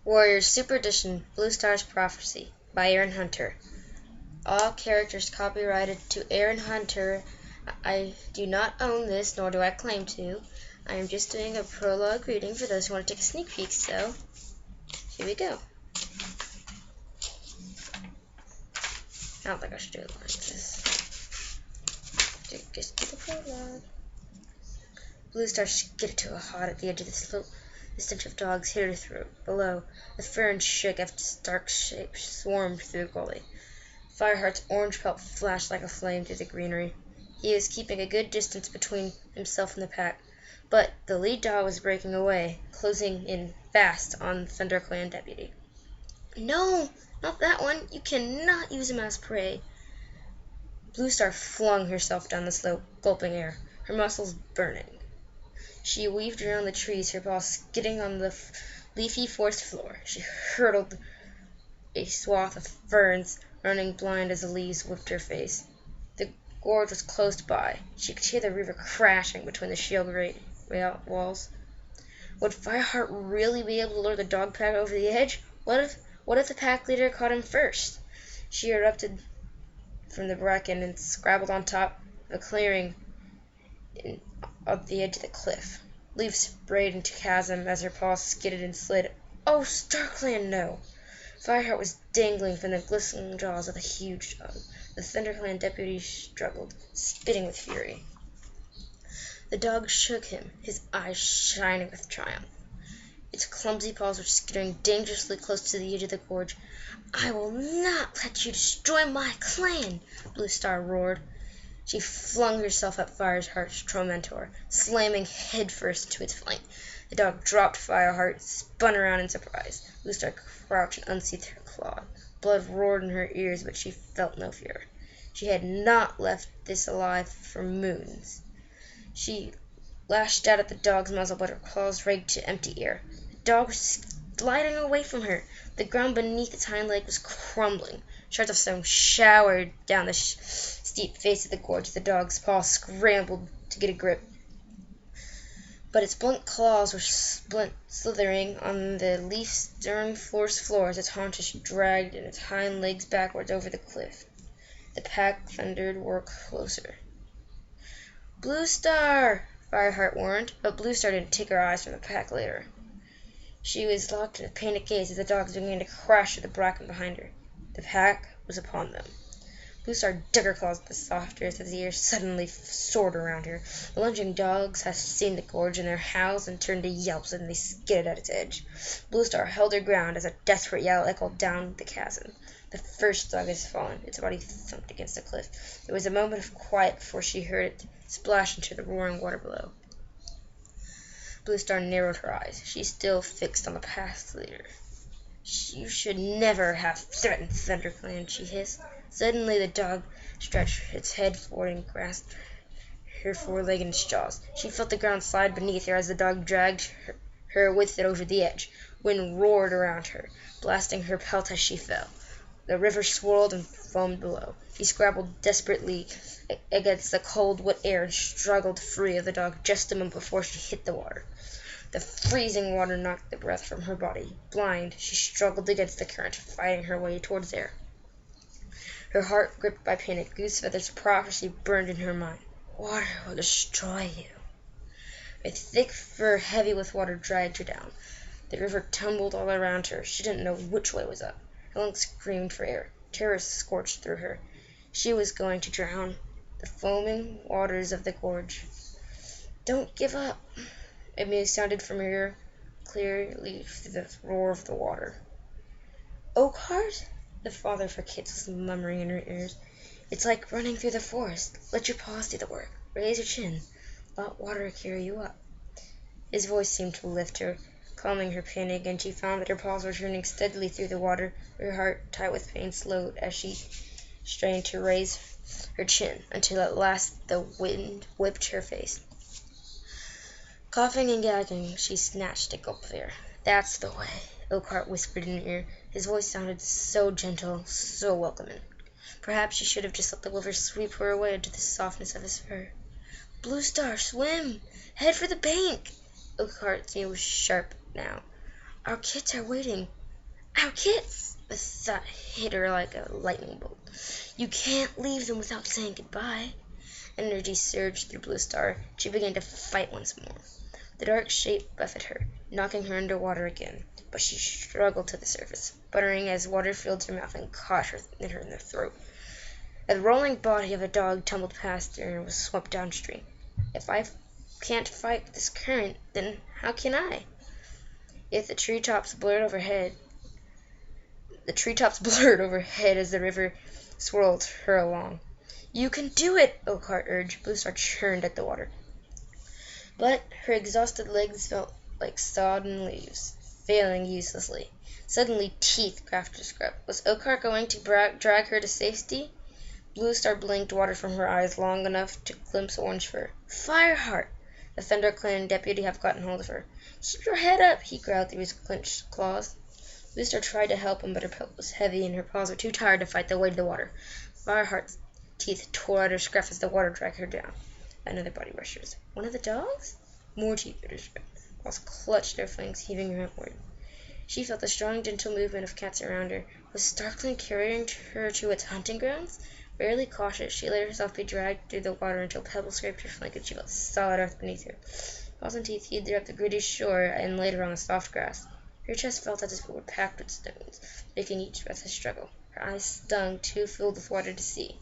Warriors Super Edition Bluestar's Prophecy by Aaron Hunter. All characters copyrighted to Aaron Hunter. I do not own this, nor do I claim to. I am just doing a prologue reading for those who want to take a sneak peek, so here we go. I don't think I should do it like this. Just do the prologue. Bluestar skidded to a halt at the edge of the slope. The stench of dogs hit her throat. Below, the ferns shook as dark shapes swarmed through the gully. Fireheart's orange pelt flashed like a flame through the greenery. He was keeping a good distance between himself and the pack, but the lead dog was breaking away, closing in fast on the ThunderClan deputy. "No, not that one! You cannot use him as prey!" Bluestar flung herself down the slope, gulping air, her muscles burning. She weaved around the trees, her paws skidding on the leafy forest floor. She hurdled a swath of ferns, running blind as the leaves whipped her face. The gorge was close by. She could hear the river crashing between the shield walls. Would Fireheart really be able to lure the dog pack over the edge? What if the pack leader caught him first? She erupted from the bracken and scrabbled on top of a clearing at the edge of the cliff. Leaves sprayed into chasm as her paws skidded and slid. Oh, StarClan, no! Fireheart was dangling from the glistening jaws of the huge dog. The ThunderClan deputy struggled, spitting with fury. The dog shook him, his eyes shining with triumph. Its clumsy paws were skittering dangerously close to the edge of the gorge. "I will not let you destroy my clan!" Bluestar roared. She flung herself at Fireheart's tormentor, slamming headfirst into its flank. The dog dropped Fireheart, spun around in surprise. Bluestar crouched and unsheathed her claw. Blood roared in her ears, but she felt no fear. She had not left this alive for moons. She lashed out at the dog's muzzle, but her claws raked to empty air. The dog was gliding away from her. The ground beneath its hind leg was crumbling. Shards of stone showered down the steep face of the gorge. The dog's paws scrambled to get a grip, but its blunt claws were slithering on the leaf-strewn forest floor as its haunches dragged its hind legs backwards over the cliff. The pack thundered were closer. "Bluestar!" Fireheart warned, but Bluestar didn't take her eyes from the pack leader. She was locked in a panic gaze as the dogs began to crash through the bracken behind her. The pack was upon them. Bluestar dug her claws at the soft earth as the air suddenly soared around her. The lunging dogs had seen the gorge, and their howls and turned to yelps as they skidded at its edge. Bluestar held her ground as a desperate yell echoed down the chasm. The first dog had fallen. Its body thumped against the cliff. There was a moment of quiet before she heard it splash into the roaring water below. Bluestar narrowed her eyes. She still fixed on the pack leader. "You should never have threatened ThunderClan," she hissed. Suddenly the dog stretched its head forward and grasped her foreleg in its jaws. She felt the ground slide beneath her as the dog dragged her with it over the edge. Wind roared around her, blasting her pelt as she fell. The river swirled and foamed below. She scrabbled desperately against the cold, wet air and struggled free of the dog just a moment before she hit the water. The freezing water knocked the breath from her body. Blind, she struggled against the current, fighting her way towards air. Her heart gripped by panic. Goosefeather's prophecy burned in her mind. Water will destroy you. A thick fur heavy with water dragged her down. The river tumbled all around her. She didn't know which way was up. Her lungs screamed for air. Terror scorched through her. She was going to drown. The foaming waters of the gorge. "Don't give up." A mew sounded from her ear clearly through the roar of the water. "Oakheart?" The father for kids was murmuring in her ears. "It's like running through the forest. Let your paws do the work. Raise your chin. Let water carry you up." His voice seemed to lift her, calming her panic, and she found that her paws were turning steadily through the water. Her heart, tight with pain, slowed as she strained to raise her chin, until at last the wind whipped her face. Coughing and gagging, she snatched a gulp of air. "That's the way," Oakheart whispered in her ear. His voice sounded so gentle, so welcoming. Perhaps she should have just let the river sweep her away into the softness of his fur. "Bluestar, swim! Head for the bank!" Oakheart's ear was sharp now. "Our kids are waiting. Our kids! A thought hit her like a lightning bolt. You can't leave them without saying goodbye. Energy surged through Bluestar. She began to fight once more. The dark shape buffeted her, knocking her underwater again, but she struggled to the surface, sputtering as water filled her mouth and caught her in the throat. The rolling body of a dog tumbled past her and was swept downstream. If I can't fight with this current, then how can I? If the treetops blurred overhead as the river swirled her along. You can do it, Oakheart urged. Bluestar churned at the water. But her exhausted legs felt like sodden leaves, failing uselessly. Suddenly, teeth cracked her scrub. Was Oakheart going to drag her to safety? Bluestar blinked, water from her eyes long enough to glimpse orange fur. Fireheart! The ThunderClan deputy had gotten hold of her. Keep your head up, he growled through his clenched claws. Bluestar tried to help him, but her pelt was heavy and her paws were too tired to fight the weight of the water. Fireheart's teeth tore at her scruff as the water dragged her down. Another body rushes. One of the dogs? More teeth at her scruff. Paws clutched their fangs, heaving her upward. She felt the strong, gentle movement of cats around her. Was Starkland carrying her to its hunting grounds? Barely cautious, she let herself be dragged through the water until pebbles scraped her flank and she felt solid earth beneath her. Paws and teeth hewed her up the gritty shore and laid her on the soft grass. Her chest felt as if it were packed with stones, making each breath a struggle. Her eyes stung, too filled with water to see.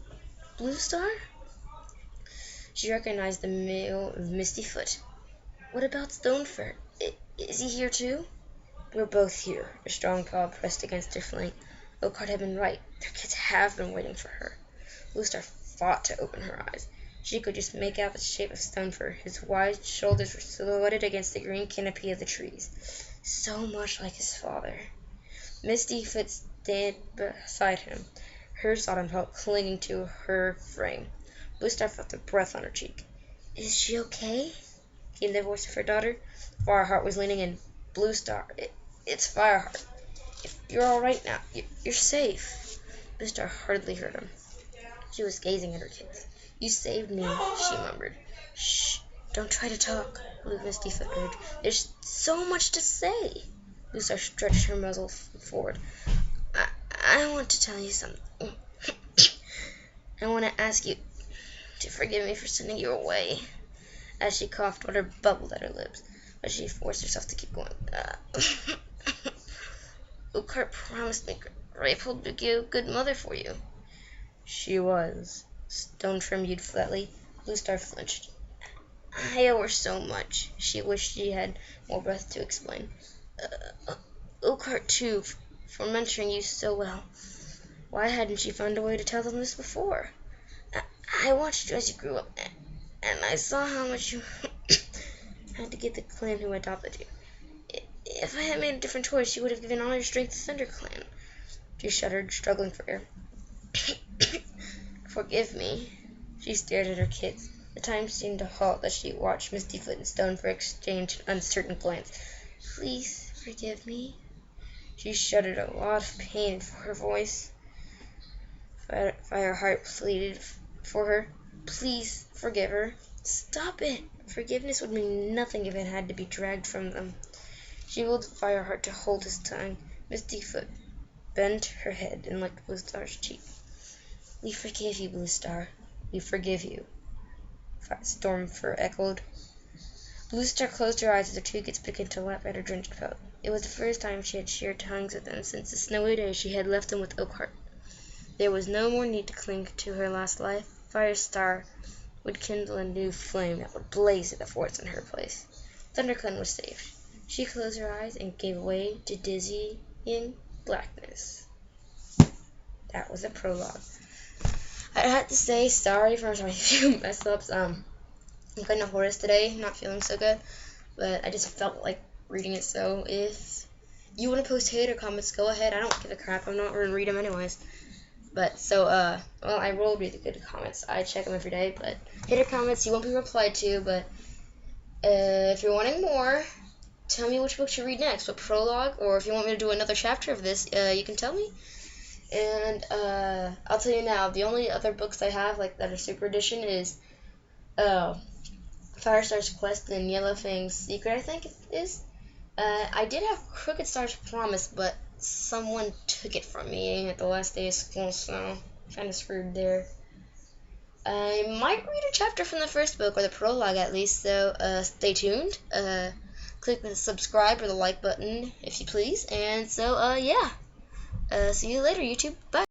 Bluestar? She recognized the male of Misty Foot. What about Stonefur? Is he here too? We're both here. A strong paw pressed against her flank. Oakheart had been right. Their kids have been waiting for her. Bluestar fought to open her eyes. She could just make out the shape of Stonefur. His wide shoulders were silhouetted against the green canopy of the trees. So much like his father. Misty Foot stayed beside him, her sodden pelt clinging to her frame. Bluestar felt a breath on her cheek. Is she okay? Came the voice of her daughter. Fireheart was leaning in. Bluestar, it's Fireheart. If you're all right now, you're safe. Bluestar hardly heard him. She was gazing at her kids. You saved me, she murmured. Shh, don't try to talk, Blue Misty Foot urged. There's so much to say. Bluestar stretched her muzzle forward. I want to tell you something. I want to ask you to forgive me for sending you away. As she coughed, water bubbled at her lips, but she forced herself to keep going. Oakheart promised me Grapeful would be a good mother for you. She was. Stonefur mewed flatly. Bluestar flinched. I owe her so much. She wished she had more breath to explain. Oakheart, too, for mentoring you so well. Why hadn't she found a way to tell them this before? I watched you as you grew up, and I saw how much you had to give the clan who adopted you. If I had made a different choice, you would have given all your strength to ThunderClan. She shuddered, struggling for air. Forgive me. She stared at her kids. The time seemed to halt as she watched Misty Foot and Stonefur exchange an uncertain glance. Please forgive me. She shuddered, a lot of pain in her voice. Fireheart pleaded for her. Please forgive her. Stop it. Forgiveness would mean nothing if it had to be dragged from them. She willed Fireheart to hold his tongue. Misty Foot bent her head and licked Bluestar's cheek. We forgive you, Bluestar. We forgive you. Stonefur echoed. Bluestar closed her eyes as her two kids began to lap at her drenched pelt. It was the first time she had shared tongues with them since the snowy day she had left them with Oakheart. There was no more need to cling to her last life. Firestar would kindle a new flame that would blaze at the forts in her place. ThunderClan was saved. She closed her eyes and gave way to dizzying blackness. That was a prologue. I had to say sorry for my few mess ups. I'm kind of hoarse today, not feeling so good, but I just felt like reading it. So if you want to post hater comments, go ahead. I don't give a crap. I'm not going to read them anyways. But so well, I will read the good comments. I check them every day. But hater comments, you won't be replied to. But if you're wanting more, tell me which book to read next. What prologue, or if you want me to do another chapter of this, you can tell me. And I'll tell you now, the only other books I have like that are super edition is Firestars Quest and Yellowfangs Secret, I think it is. I did have Crooked Star's Promise, but someone took it from me at the last day of school, so kind of screwed there. I might read a chapter from the first book, or the prologue at least, so stay tuned. Click the subscribe or the like button if you please, and so yeah, see you later, YouTube. Bye.